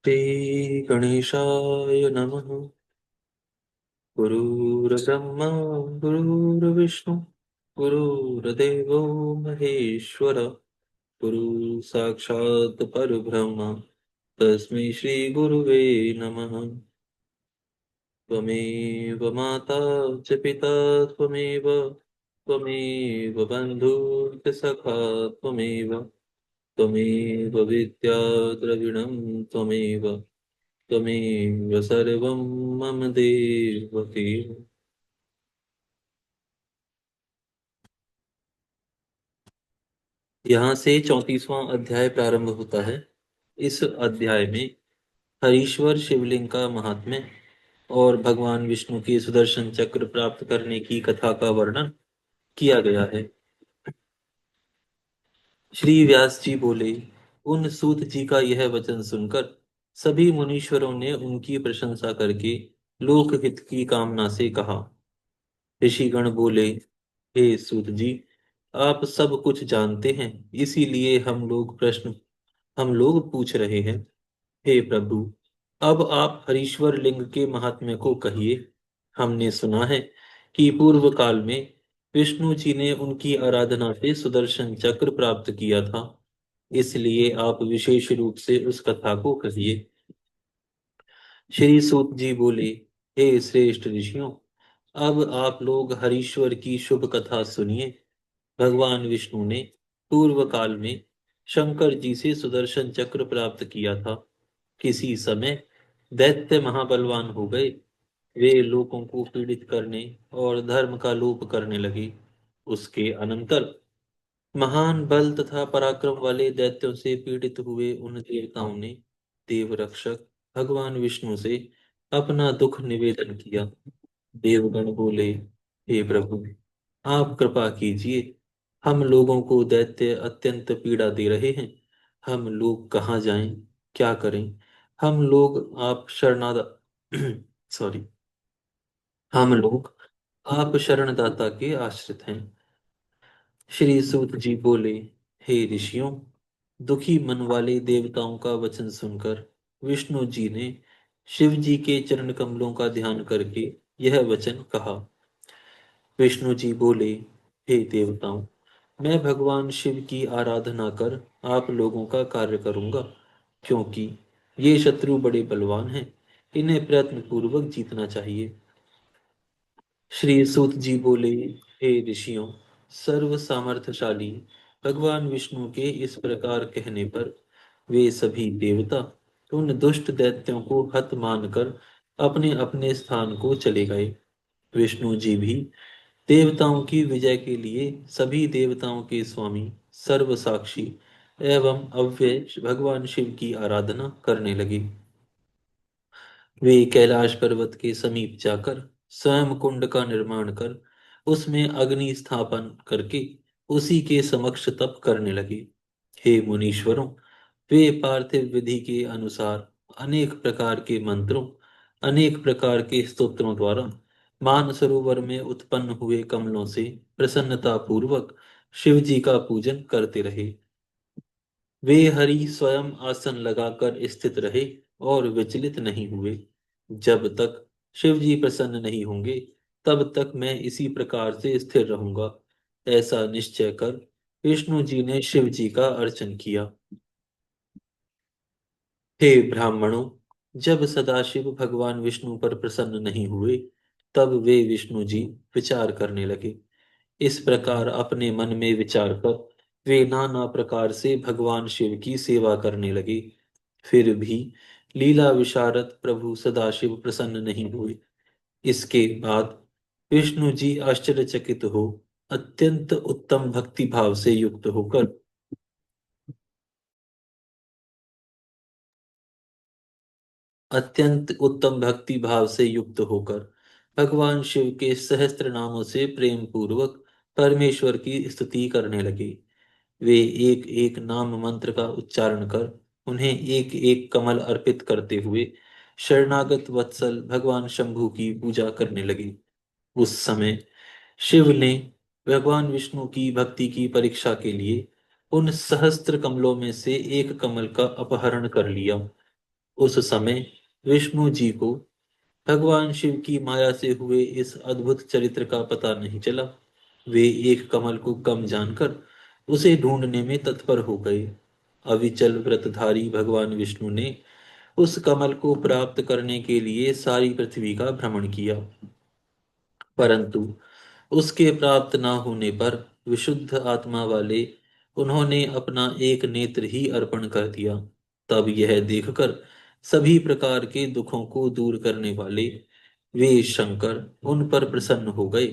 श्री गणेशाय नमः। गुरुर्ब्रह्मा गुरुर्विष्णु गुरुर्देवो महेश्वर गुरु साक्षात् परब्रह्म तस्मै श्री गुरुवे नमः। त्वमेव माता च पिता त्वमेव त्वमेव बन्धुश्च सखा त्वमेव त्वमेव विद्या द्रविणं त्वमेव त्वमेव सर्वं मम देवते। यहाँ से 34वां अध्याय प्रारंभ होता है। इस अध्याय में हरीश्वर शिवलिंग का महात्म्य और भगवान विष्णु के सुदर्शन चक्र प्राप्त करने की कथा का वर्णन किया गया है। श्री व्यास जी बोले, उन सूत जी का यह वचन सुनकर सभी मुनीश्वरों ने उनकी प्रशंसा करके लोकहित की कामना से कहा। ऋषिगण बोले, हे सूत जी, आप सब कुछ जानते हैं, इसीलिए हम लोग पूछ रहे हैं। हे प्रभु, अब आप हरीश्वर लिंग के महात्म्य को कहिए। हमने सुना है कि पूर्व काल में विष्णु जी ने उनकी आराधना से सुदर्शन चक्र प्राप्त किया था, इसलिए आप विशेष रूप से उस कथा को कहिए। श्री सूत जी बोले, हे श्रेष्ठ ऋषियों, अब आप लोग हरीश्वर की शुभ कथा सुनिए। भगवान विष्णु ने पूर्व काल में शंकर जी से सुदर्शन चक्र प्राप्त किया था। किसी समय दैत्य महाबलवान हो गए। वे लोगों को पीड़ित करने और धर्म का लोप करने लगे। उसके अनंतर महान बल तथा पराक्रम वाले दैत्यों से पीड़ित हुए उन देवताओं ने देवरक्षक भगवान विष्णु से अपना दुख निवेदन किया। देवगण बोले, हे प्रभु, आप कृपा कीजिए। हम लोगों को दैत्य अत्यंत पीड़ा दे रहे हैं। हम लोग कहाँ जाएं, क्या करें? हम लोग आप शरणादा सॉरी हम लोग आप शरणदाता के आश्रित हैं। श्री सूत जी बोले, हे ऋषियों, दुखी मन वाले देवताओं का वचन सुनकर विष्णु जी ने शिव जी के चरण कमलों का ध्यान करके यह वचन कहा। विष्णु जी बोले, हे देवताओं, मैं भगवान शिव की आराधना कर आप लोगों का कार्य करूंगा, क्योंकि ये शत्रु बड़े बलवान हैं। इन्हें प्रयत्न पूर्वक जीतना चाहिए। श्री सूत जी बोले, हे ऋषियों, सर्व सामर्थ्यशाली भगवान विष्णु के इस प्रकार कहने पर वे सभी देवता उन दुष्ट दैत्यों को हत मानकर अपने अपने स्थान को चले गए। विष्णु जी भी देवताओं की विजय के लिए सभी देवताओं के स्वामी सर्व साक्षी एवं अव्यय भगवान शिव की आराधना करने लगे। वे कैलाश पर्वत के समीप जाकर स्वयं कुंड का निर्माण कर उसमें अग्नि स्थापन करके उसी के समक्ष तप करने लगे। हे मुनीश्वरों, वे पार्थिव विधि के अनुसार अनेक प्रकार के मंत्रों, अनेक प्रकार के स्तोत्रों द्वारा मानसरोवर में उत्पन्न हुए कमलों से प्रसन्नता पूर्वक शिव जी का पूजन करते रहे। वे हरि स्वयं आसन लगाकर स्थित रहे और विचलित नहीं हुए। जब तक शिव जी प्रसन्न नहीं होंगे, तब तक मैं इसी प्रकार से स्थिर रहूंगा। ऐसा निश्चय कर विष्णु जी ने शिव जी का अर्चन किया। हे ब्राह्मणों, जब सदाशिव भगवान विष्णु पर प्रसन्न नहीं हुए, तब वे विष्णु जी विचार करने लगे। इस प्रकार अपने मन में विचार कर वे नाना प्रकार से भगवान शिव की सेवा करने लगे। फिर भी लीला विशारद प्रभु सदाशिव प्रसन्न नहीं हुए। इसके बाद विष्णु जी आश्चर्यचकित हो अत्यंत उत्तम भक्ति भाव से युक्त होकर अत्यंत उत्तम भक्ति भाव से युक्त होकर भगवान शिव के सहस्त्र नामों से प्रेम पूर्वक परमेश्वर की स्तुति करने लगे। वे एक एक नाम मंत्र का उच्चारण कर उन्हें एक एक कमल अर्पित करते हुए शरणागत वत्सल भगवान शंभु की पूजा करने लगे। उस समय शिव ने भगवान विष्णु की भक्ति की परीक्षा के लिए उन सहस्त्र कमलों में से एक कमल का अपहरण कर लिया उस समय विष्णु जी को भगवान शिव की माया से हुए इस अद्भुत चरित्र का पता नहीं चला। वे एक कमल को कम जानकर उसे ढूंढने में तत्पर हो गए। अविचल व्रतधारी भगवान विष्णु ने उस कमल को प्राप्त करने के लिए सारी पृथ्वी का भ्रमण किया, परंतु उसके प्राप्त न होने पर विशुद्ध आत्मा वाले उन्होंने अपना एक नेत्र ही अर्पण कर दिया। तब यह देखकर सभी प्रकार के दुखों को दूर करने वाले वे शंकर उन पर प्रसन्न हो गए।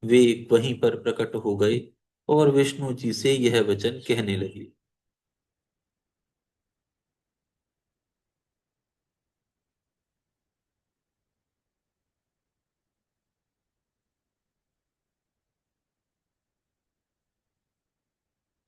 वे वहीं पर प्रकट हो गए और विष्णु जी से यह वचन कहने लगे।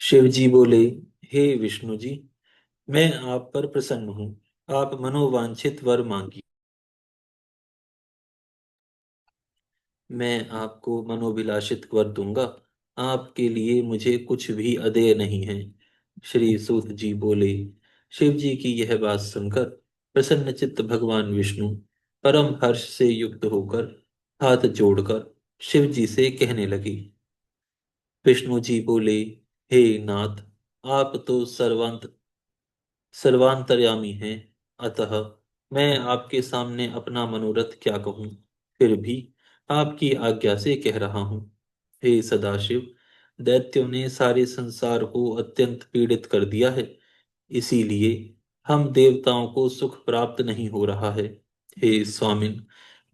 शिव जी बोले, हे विष्णु जी, मैं आप पर प्रसन्न हूँ। आप मनोवांछित वर मांगिए। मैं आपको मनोभिलाषित वर दूंगा। आपके लिए मुझे कुछ भी अदेय नहीं है। श्री सूत जी बोले। शिव जी की यह बात सुनकर प्रसन्नचित्त भगवान विष्णु परम हर्ष से युक्त होकर हाथ जोड़कर शिव जी से कहने लगे। विष्णु जी बोले, हे नाथ, आप तो सर्वांतर्यामी हैं, अतः मैं आपके सामने अपना मनोरथ क्या कहूँ। फिर भी आपकी आज्ञा से कह रहा हूँ। हे सदाशिव, दैत्यों ने सारे संसार को अत्यंत पीड़ित कर दिया है, इसीलिए हम देवताओं को सुख प्राप्त नहीं हो रहा है। हे स्वामिन,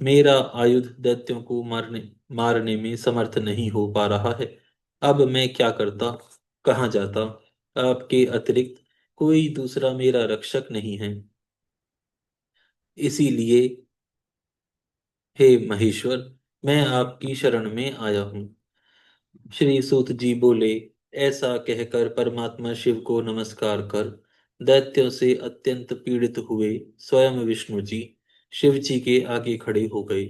मेरा आयुध दैत्यों को मारने मारने में समर्थ नहीं हो पा रहा है। अब मैं क्या करता, कहाँ जाता? आपके अतिरिक्त कोई दूसरा मेरा रक्षक नहीं है। इसीलिए हे महेश्वर, मैं आपकी शरण में आया हूँ। श्री सूत जी बोले। ऐसा कहकर परमात्मा शिव को नमस्कार कर दैत्यों से अत्यंत पीड़ित हुए स्वयं विष्णु जी शिव जी के आगे खड़े हो गए।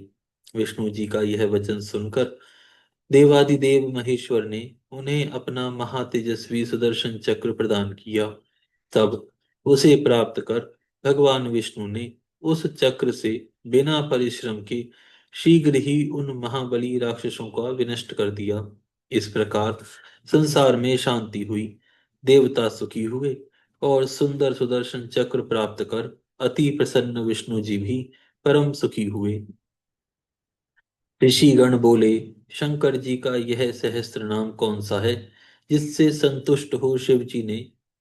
विष्णु जी का यह वचन सुनकर देवादिदेव महेश्वर ने उन्हें अपना महातेजस्वी सुदर्शन चक्र प्रदान किया। तब उसे प्राप्त कर भगवान विष्णु ने उस चक्र से बिना परिश्रम के शीघ्र ही उन महाबली राक्षसों का विनष्ट कर दिया। इस प्रकार संसार में शांति हुई, देवता सुखी हुए और सुंदर सुदर्शन चक्र प्राप्त कर अति प्रसन्न विष्णु जी भी परम सुखी हुए। ऋषिगण बोले, शंकर जी का यह सहस्त्र नाम कौन सा है जिससे संतुष्ट हो शिव जी ने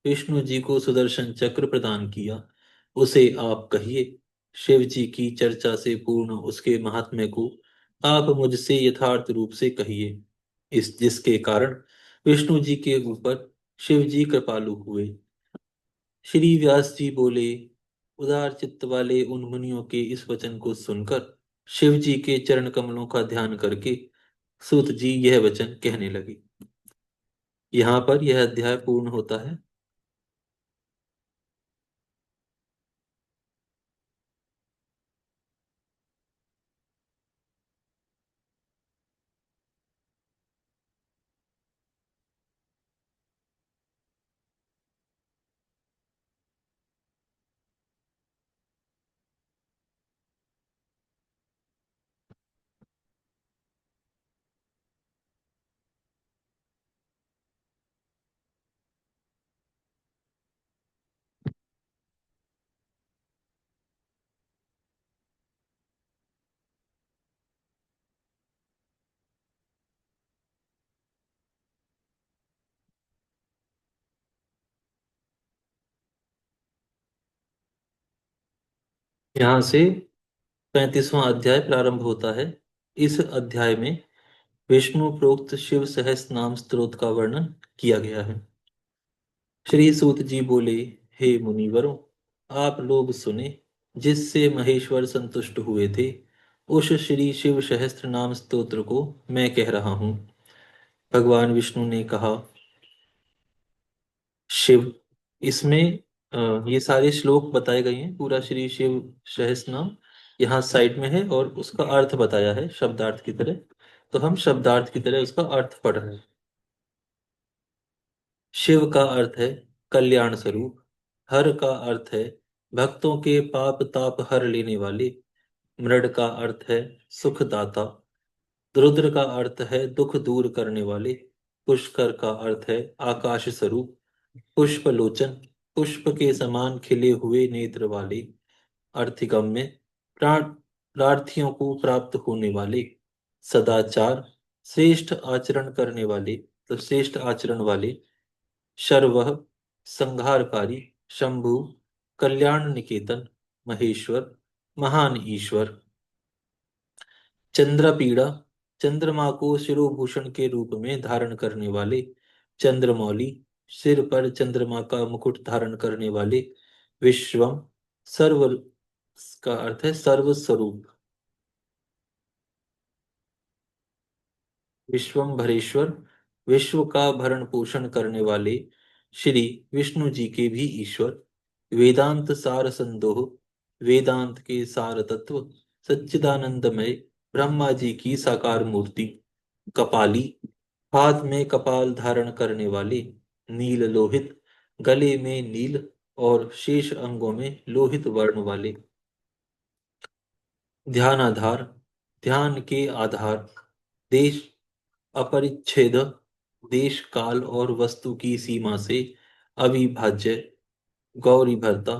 विष्णु जी को सुदर्शन चक्र प्रदान किया? उसे आप कहिए। शिव जी की चर्चा से पूर्ण उसके महात्म्य को आप मुझसे यथार्थ रूप से कहिए, इस जिसके कारण विष्णु जी के ऊपर शिव जी कृपालु हुए। श्री व्यास जी बोले। उदार चित्त वाले उन मुनियों के इस वचन को सुनकर शिव जी के चरण कमलों का ध्यान करके सूत जी यह वचन कहने लगे। यहाँ पर यह अध्याय पूर्ण होता है। यहाँ से 35वां अध्याय प्रारंभ होता है। इस अध्याय में विष्णु प्रोक्त शिव सहस्त्र नाम स्तोत्र का वर्णन किया गया है। श्री सूत जी बोले, हे मुनिवरों, आप लोग सुने। जिससे महेश्वर संतुष्ट हुए थे उस श्री शिव सहस्त्र नाम स्तोत्र को मैं कह रहा हूँ। भगवान विष्णु ने कहा, शिव, इसमें ये सारे श्लोक बताए गए हैं। पूरा श्री शिव सहस्त्र नाम यहाँ साइड में है और उसका अर्थ बताया है शब्दार्थ की तरह। तो हम शब्दार्थ की तरह उसका अर्थ पढ़ रहे हैं। शिव का अर्थ है कल्याण स्वरूप। हर का अर्थ है भक्तों के पाप ताप हर लेने वाले। मृड का अर्थ है सुखदाता। रुद्र का अर्थ है दुख दूर करने वाले। पुष्कर का अर्थ है आकाश स्वरूप। पुष्प लोचन, पुष्प के समान खिले हुए नेत्र वाले। अर्थिगम्य, प्रार्थियों को प्राप्त होने वाले। सदाचार, श्रेष्ठ आचरण करने वाले, तो श्रेष्ठ आचरण वाले। शर्वः, संहारकारी। शंभु, कल्याण निकेतन। महेश्वर, महान ईश्वर। चंद्रपीड़ा, चंद्रमा को शिरोभूषण के रूप में धारण करने वाले। चंद्रमौली, सिर पर चंद्रमा का मुकुट धारण करने वाले। विश्वम, सर्व का अर्थ है सर्वस्वरूप। विश्वम्भरेश्वर, विश्व का भरण पोषण करने वाले। श्री विष्णु जी के भी ईश्वर। वेदांत सार संदोह, वेदांत के सार तत्व। सच्चिदानंदमय, ब्रह्मा जी की साकार मूर्ति। कपाली, हाथ में कपाल धारण करने वाले। नील लोहित, गले में नील और शेष अंगों में लोहित वर्ण वाले। ध्यानाधार, ध्यान के आधार। देश अपरिच्छेद, देश काल और वस्तु की सीमा से अविभाज्य। गौरी भरता,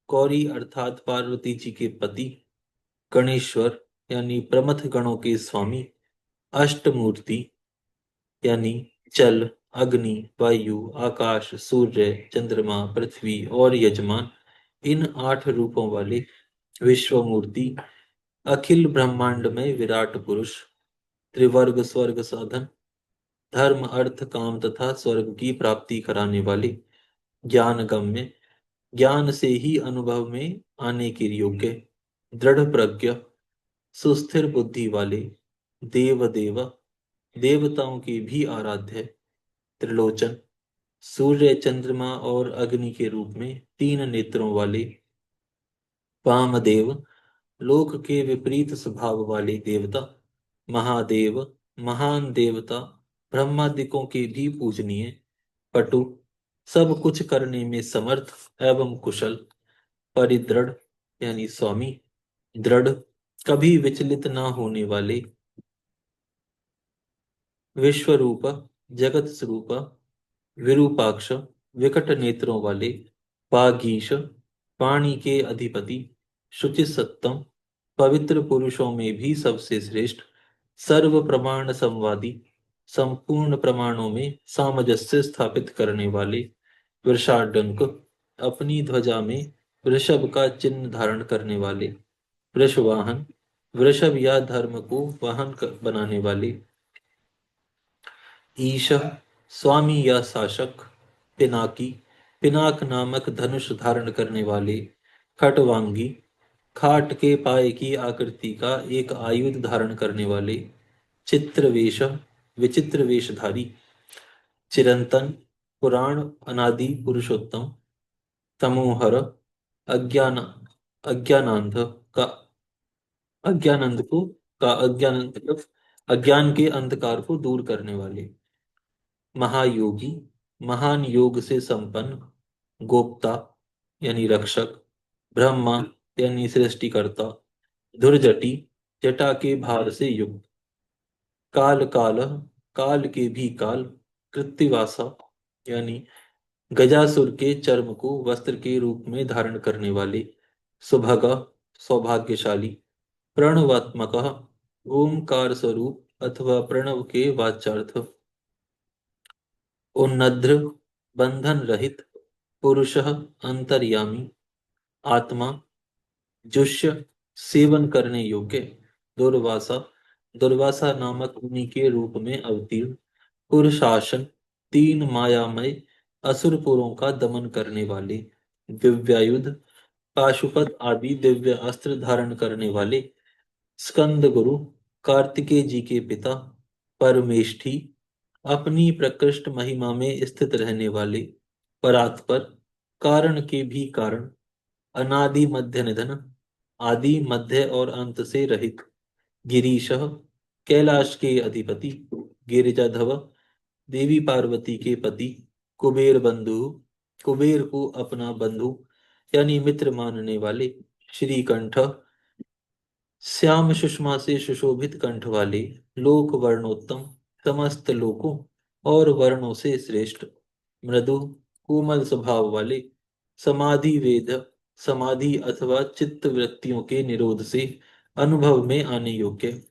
गौरी अर्थात पार्वती जी के पति। गणेश्वर, यानी प्रमथ गणों के स्वामी। अष्टमूर्ति, यानी जल, अग्नि, वायु, आकाश, सूर्य, चंद्रमा, पृथ्वी और यजमान, इन 8 रूपों वाले। विश्वमूर्ति, अखिल ब्रह्मांड में विराट पुरुष। त्रिवर्ग स्वर्ग साधन, धर्म अर्थ काम तथा स्वर्ग की प्राप्ति कराने वाले। ज्ञान गम्य, ज्ञान से ही अनुभव में आने के योग्य। दृढ़ प्रज्ञ, सुस्थिर बुद्धि वाले। देव देव, देवताओं के भी आराध्य। त्रिलोचन, सूर्य, चंद्रमा और अग्नि के रूप में 3 नेत्रों वाले। वामदेव, लोक के विपरीत स्वभाव वाले देवता। महादेव, महान देवता, ब्रह्मादिकों के भी पूजनीय। पटु, सब कुछ करने में समर्थ एवं कुशल। परिदृढ़, यानी स्वामी। दृढ़, कभी विचलित ना होने वाले। विश्वरूप, जगत स्वरूप। विरूपाक्ष, विकट नेत्रों वाले। वागीश, पाणी के अधिपति। शुचि सत्तम, पवित्र पुरुषों में भी सबसे श्रेष्ठ। सर्व प्रमाण संवादी, संपूर्ण प्रमाणों में सामंजस्य स्थापित करने वाले। वृषाडंक, अपनी ध्वजा में वृषभ का चिन्ह धारण करने वाले। वृषवाहन, वृषभ या धर्म को वाहन बनाने वाले। ईश, स्वामी या शासक। पिनाकी, पिनाक नामक धनुष धारण करने वाले। खटवांगी, खाट के पाए की आकृति का एक आयुध धारण करने वाले। चित्रवेश, विचित्र वेशधारी। चिरंतन, पुराण अनादि पुरुषोत्तम। तमोहर, अज्ञान अज्ञानांध का अज्ञानंद को का अज्ञान अज्ञान के अंधकार को दूर करने वाले। महायोगी, महान योग से संपन्न। गोप्ता, यानी रक्षक। ब्रह्मा, यानी सृष्टिकर्ता। धुर्जटी, जटा के भार से युक्त। काल काल, काल के भी काल। कृत्तिवासा, यानी गजासुर के चर्म को वस्त्र के रूप में धारण करने वाले। सुभगा, सौभाग्यशाली। प्रणवात्मक, ओमकार स्वरूप अथवा प्रणव के वाच्यार्थ। उन्नद्र, बंधन रहित। पुरुषः, अंतर्यामी। आत्मा, जुष्य, सेवन करने योग्य। दुर्वासा, दुर्वासा नामक मुनि के रूप में अवतीर्ण। पुरुषासन, 3 मायामय असुरपुरों का दमन करने वाले। दिव्यायुध, पाशुपत आदि दिव्य अस्त्र धारण करने वाले। स्कंद गुरु, कार्तिकेय जी के पिता। परमेष्ठी, अपनी प्रकृष्ट महिमा में स्थित रहने वाले। परात्पर, कारण के भी कारण। अनादि मध्य निधन, आदि मध्य और अंत से रहित। गिरीशः, कैलाश के अधिपति। गिरिजाधव, देवी पार्वती के पति। कुबेर बंधु, कुबेर को अपना बंधु। यानी मित्र मानने वाले। श्रीकंठ, श्याम सुषमा से सुशोभित कंठ वाले, लोक वर्णोत्तम, समस्त लोकों और वर्णों से श्रेष्ठ, मृदु कोमल स्वभाव वाले, समाधि वेद, समाधि अथवा चित्त वृत्तियों के निरोध से अनुभव में आने योग्य,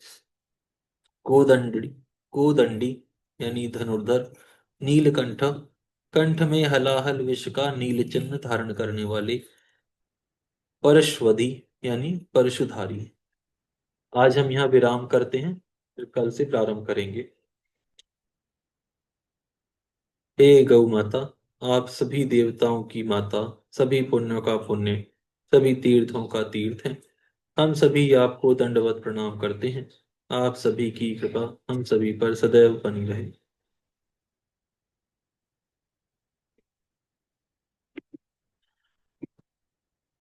कोदंडी, कोदंडी यानी धनुर्धर, नीलकंठ, कंठ में हलाहल विष का नील चिन्ह धारण करने वाले, परश्वधी यानी परशुधारी। आज हम यहाँ विराम करते हैं, फिर कल से प्रारंभ करेंगे। हे गौ माता, आप सभी देवताओं की माता, सभी पुण्यों का पुण्य, सभी तीर्थों का तीर्थ हैं। हम सभी आपको दंडवत प्रणाम करते हैं। आप सभी की कृपा हम सभी पर सदैव बनी रहे।